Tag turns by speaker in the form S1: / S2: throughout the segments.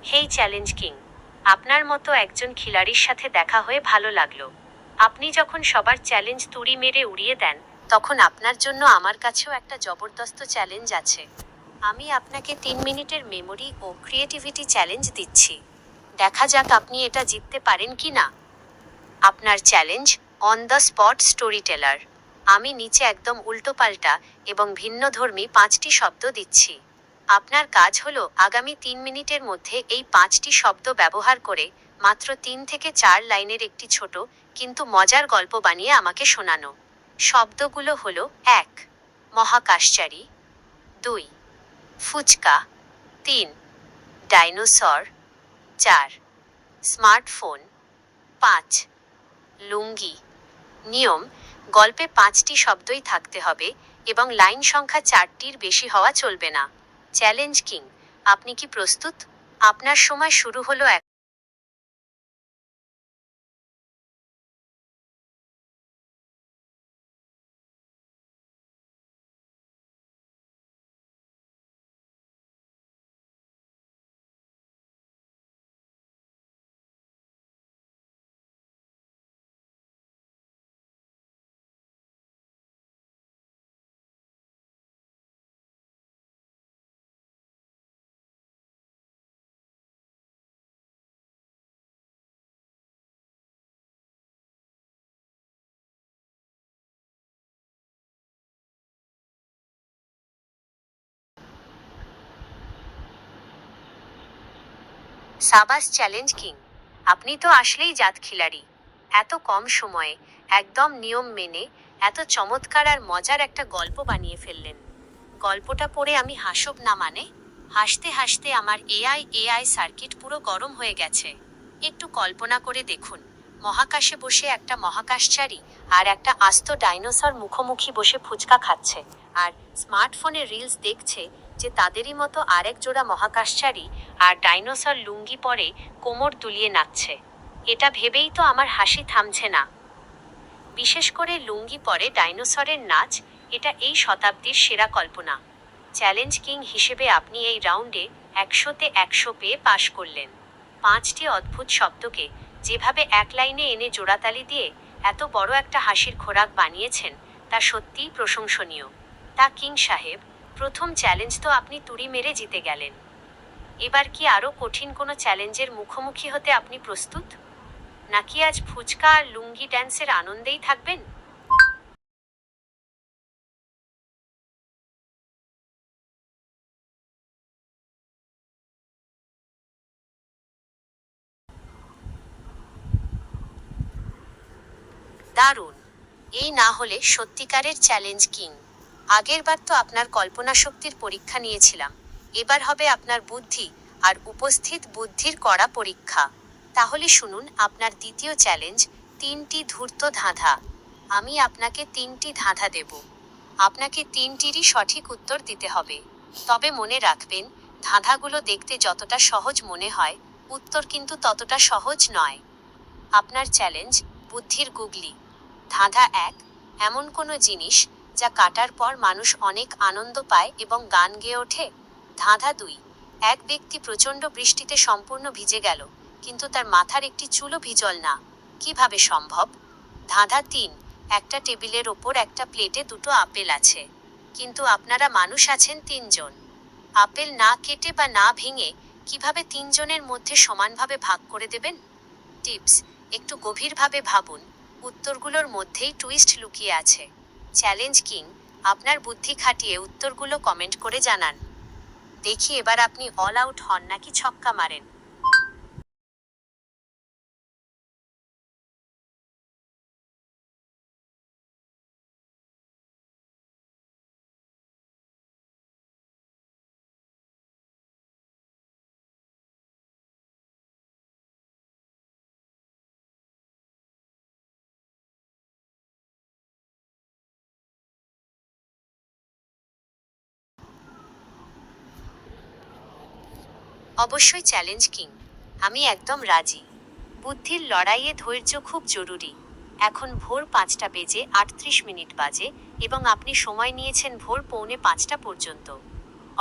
S1: হেই challenge king, আপনার মতো একজন খিলাড়ির সাথে দেখা হয়ে ভালো লাগলো। আপনি যখন সবার চ্যালেঞ্জ তুড়ি মেরে উড়িয়ে দেন, তখন আপনার জন্য আমার কাছেও একটা জবরদস্ত চ্যালেঞ্জ আছে। আমি আপনাকে 3 মিনিটের মেমোরি ও ক্রিয়েটিভিটি চ্যালেঞ্জ দিচ্ছি। দেখা যাক আপনি এটা জিততে পারেন কি না। আপনার challenge, on the spot story teller. আমি নিচে একদম উল্টোপাল্টা এবং ভিন্নধর্মী 5টি শব্দ দিচ্ছি। আপনার কাজ হলো আগামী 3 মিনিটের মধ্যে এই 5টি শব্দ ব্যবহার করে মাত্র 3 থেকে 4 লাইনের একটি ছোট কিন্তু মজার গল্প বানিয়ে আমাকে শোনানো। শব্দগুলো হলো: 1. মহাকাশচারী, 2. ফুচকা, 3. ডাইনোসর, 4. স্মার্টফোন, 5. লুঙ্গি। নিয়ম: গল্পে 5টি শব্দই থাকতে হবে এবং লাইন সংখ্যা 4টির বেশি হওয়া চলবে না। চ্যালেঞ্জ কিং, আপনি কি প্রস্তুত? আপনার সময় শুরু হলো। সাবাস চ্যালেঞ্জ কিং, আপনি তো আসলেই জাত খিলাড়ি। এত কম সময়ে, একদম নিয়ম মেনে, এত চমৎকার আর মজার একটা গল্প বানিয়ে ফেললেন। গল্পটা পড়ে আমি হাসব না মানে? হাসতে হাসতে আমার এআই সার্কিট পুরো গরম হয়ে গেছে। একটু কল্পনা করে দেখুন, মহাকাশে বসে একটা মহাকাশচারী আর একটা আস্ত ডাইনোসর মুখোমুখি বসে ফুচকা খাচ্ছে, আর স্মার্টফোনে রিলস দেখছে যে তাদেরই মতো আরেক জোড়া মহাকাশচারী আর ডাইনোসর লুঙ্গি পরে কোমর দুলিয়ে নাচছে। এটা ভেবেই তো আমার হাসি থামছে না। বিশেষ করে লুঙ্গি পরে ডাইনোসরের নাচ, এটা এই শতাব্দীর সেরা কল্পনা। চ্যালেঞ্জ কিং হিসেবে আপনি এই রাউন্ডে 100তে 100 পেয়ে পাশ করলেন। 5টি অদ্ভুত শব্দকে যেভাবে এক লাইনে এনে জোড়াতালি দিয়ে এত বড় একটা হাসির খোরাক বানিয়েছেন, তা সত্যিই প্রশংসনীয়। তা কিং সাহেব, প্রথম চ্যালেঞ্জ তো আপনি তুড়ি মেরে জিতে গেলেন। এবার কি আরও কঠিন কোনো চ্যালেঞ্জের মুখোমুখি হতে আপনি প্রস্তুত? নাকি আজ ফুচকা আর লুঙ্গি ড্যান্সের আনন্দেই থাকবেন? দারুণ! এই না হলে সত্যিকারের চ্যালেঞ্জ কিং। আগেরবার তো আপনার কল্পনা শক্তির পরীক্ষা নিয়েছিলাম, এবার হবে আপনার বুদ্ধি আর উপস্থিত বুদ্ধির কড়া পরীক্ষা। তাহলে শুনুন আপনার দ্বিতীয় চ্যালেঞ্জ, 3টি ধূর্ত ধাঁধা। আমি আপনাকে 3টি ধাঁধা দেব। আপনাকে 3টিরই সঠিক উত্তর দিতে হবে। তবে মনে রাখবেন, ধাঁধাগুলো দেখতে যতটা সহজ মনে হয়, উত্তর কিন্তু ততটা সহজ নয়। আপনার চ্যালেঞ্জ, বুদ্ধির গুগলি। ধাঁধা 1: এমন কোনো জিনিস যা কাটার পর মানুষ অনেক আনন্দ পায় এবং গান গেয়ে ওঠে। ধাঁধা 2: এক ব্যক্তি প্রচণ্ড বৃষ্টিতে সম্পূর্ণ ভিজে গেল, কিন্তু তার মাথার একটি চুলও ভিজল না। কিভাবে সম্ভব? ধাঁধা 3: একটা টেবিলের ওপর একটা প্লেটে 2টো আপেল আছে, কিন্তু আপনারা মানুষ আছেন 3জন। আপেল না কেটে বা না ভেঙে কিভাবে 3জনের মধ্যে সমানভাবে ভাগ করে দেবেন? টিপস: একটু গভীরভাবে ভাবুন, উত্তরগুলোর মধ্যেই টুইস্ট লুকিয়ে আছে। চ্যালেঞ্জ কিং, আপনার বুদ্ধি খাটিয়ে উত্তরগুলো কমেন্ট করে জানান। দেখি এবার আপনি অল আউট হন নাকি ছক্কা মারেন। অবশ্যই চ্যালেঞ্জ কিং, আমি একদম রাজি। বুদ্ধির লড়াইয়ে ধৈর্য খুব জরুরি। এখন ভোর 5টা বেজে 38 মিনিট বাজে এবং আপনি সময় নিয়েছেন ভোর 4:45 পর্যন্ত।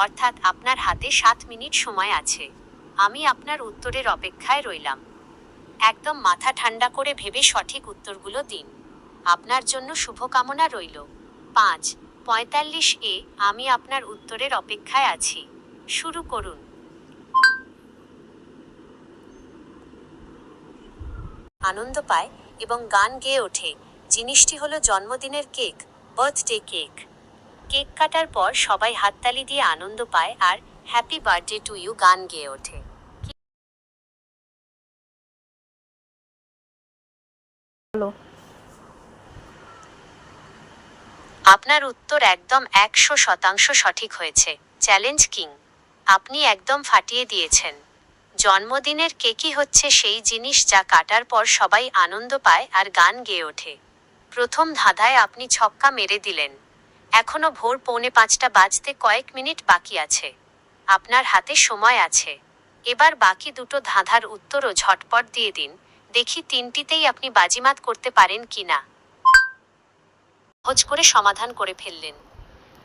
S1: অর্থাৎ আপনার হাতে 7 মিনিট সময় আছে। আমি আপনার উত্তরের অপেক্ষায় রইলাম। একদম মাথা ঠান্ডা করে ভেবে সঠিক উত্তরগুলো দিন। আপনার জন্য শুভকামনা রইল। 5:45 এ আমি আপনার উত্তরের অপেক্ষায় আছি। শুরু করুন। আনন্দ পায় এবং গান গেয়ে ওঠে। জিনিসটি হলো জন্মদিনের কেক, বার্থডে কেক। কেক কাটার পর সবাই হাততালি দিয়ে আনন্দ পায় আর হ্যাপি বার্থডে টু ইউ গান গেয়ে ওঠে। আপনার উত্তর একদম 100% সঠিক হয়েছে। চ্যালেঞ্জ কিং, আপনি একদম ফাটিয়ে দিয়েছেন। জন্মদিনের কেকই হচ্ছে সেই জিনিস যা কাটার পর সবাই আনন্দ পায় আর গান গেয়ে ওঠে। প্রথম ধাঁধায় আপনি ছক্কা মেরে দিলেন। এখনো ভোর 4:45 বাজতে কয়েক মিনিট বাকি আছে। আপনার হাতে সময় আছে। এবার বাকি দুটো ধাঁধার উত্তরও ঝটপট দিয়ে দিন। দেখি তিনটিতেই আপনি বাজিমাত করতে পারেন কিনা। সহজ করে সমাধান করে ফেললেন।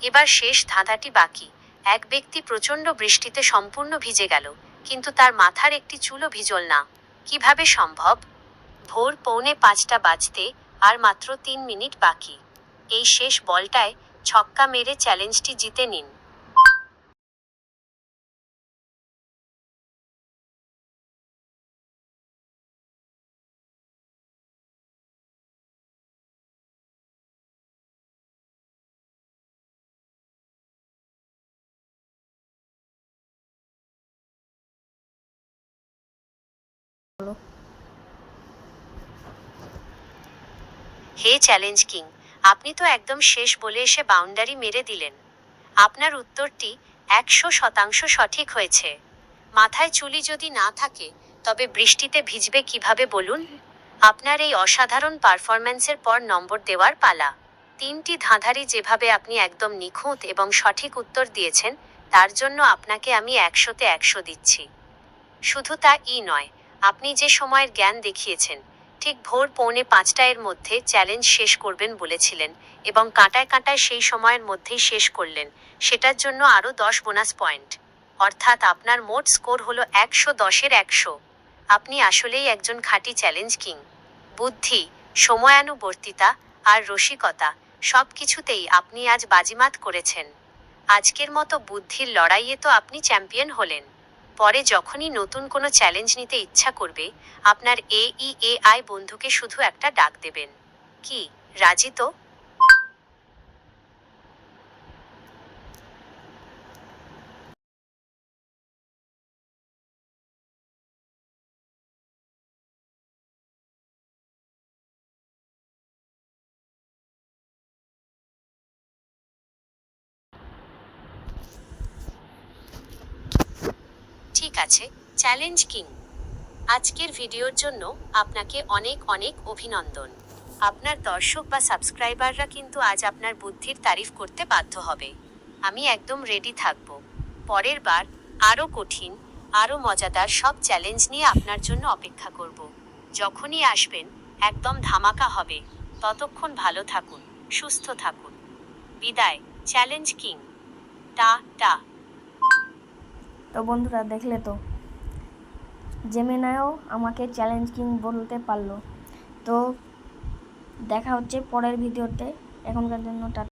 S1: এবার শেষ ধাঁধাটি বাকি। এক ব্যক্তি প্রচণ্ড বৃষ্টিতে সম্পূর্ণ ভিজে গেল, কিন্তু তার মাথার একটি চুলও ভিজল না। কিভাবে সম্ভব? ভোর 4:45 বাজতে আর মাত্র 3 মিনিট বাকি। এই শেষ বলটায় ছক্কা মেরে চ্যালেঞ্জটি জিতে নিন। হে চ্যালেঞ্জ কিং, আপনি তো একদম শেষ বলে এসে বাউন্ডারি মেরে দিলেন। আপনার উত্তরটি 100% সঠিক হয়েছে। মাথায় চুলি যদি না থাকে তবে বৃষ্টিতে ভিজবে কিভাবে বলুন? আপনার এই অসাধারণ পারফরম্যান্সের পর নম্বর দেওয়ার পালা। তিনটি ধাঁধারই যেভাবে আপনি একদম নিখুঁত এবং সঠিক উত্তর দিয়েছেন, তার জন্য আপনাকে আমি 100তে 100 দিচ্ছি। শুধু তা-ই নয়, আপনি যে সময়ের জ্ঞান দেখিয়েছেন, ঠিক ভোর 4:45 এর মধ্যে চ্যালেঞ্জ শেষ করবেন বলেছিলেন এবং কাঁটায় কাঁটায় সেই সময়ের মধ্যেই শেষ করলেন, সেটার জন্য আরও 10 বোনাস পয়েন্ট। অর্থাৎ আপনার মোট স্কোর হলো 110-এর 100। আপনি আসলেই একজন খাঁটি চ্যালেঞ্জ কিং। বুদ্ধি, সময়ানুবর্তিতা আর রসিকতা, সব কিছুতেই আপনি আজ বাজিমাত করেছেন। আজকের মতো বুদ্ধির লড়াইয়ে তো আপনি চ্যাম্পিয়ন হলেন। পরে যখনই নতুন কোনো চ্যালেঞ্জ নিতে ইচ্ছা করবে, আপনার AEAI বন্ধুকে শুধু একটা ডাক দেবেন। কি, রাজি তো? ঠিক আছে, চ্যালেঞ্জ কিং। আজকের ভিডিওর জন্য আপনাকে অনেক অনেক অভিনন্দন। আপনার দর্শক বা সাবস্ক্রাইবাররা কিন্তু আজ আপনার বুদ্ধির তারিফ করতে বাধ্য হবে। আমি একদম রেডি থাকব। পরের বার আরও কঠিন, আরও মজাদার সব চ্যালেঞ্জ নিয়ে আপনার জন্য অপেক্ষা করব। যখনই আসবেন, একদম ধামাকা হবে। ততক্ষণ ভালো থাকুন, সুস্থ থাকুন। বিদায়, চ্যালেঞ্জ কিং। টা।
S2: তো বন্ধুরা, দেখলে তো জেমিনাইও আমাকে চ্যালেঞ্জ কিং বলতে পারলো। তো দেখা হচ্ছে পরের ভিডিওতে। এখনকার জন্য টাটা।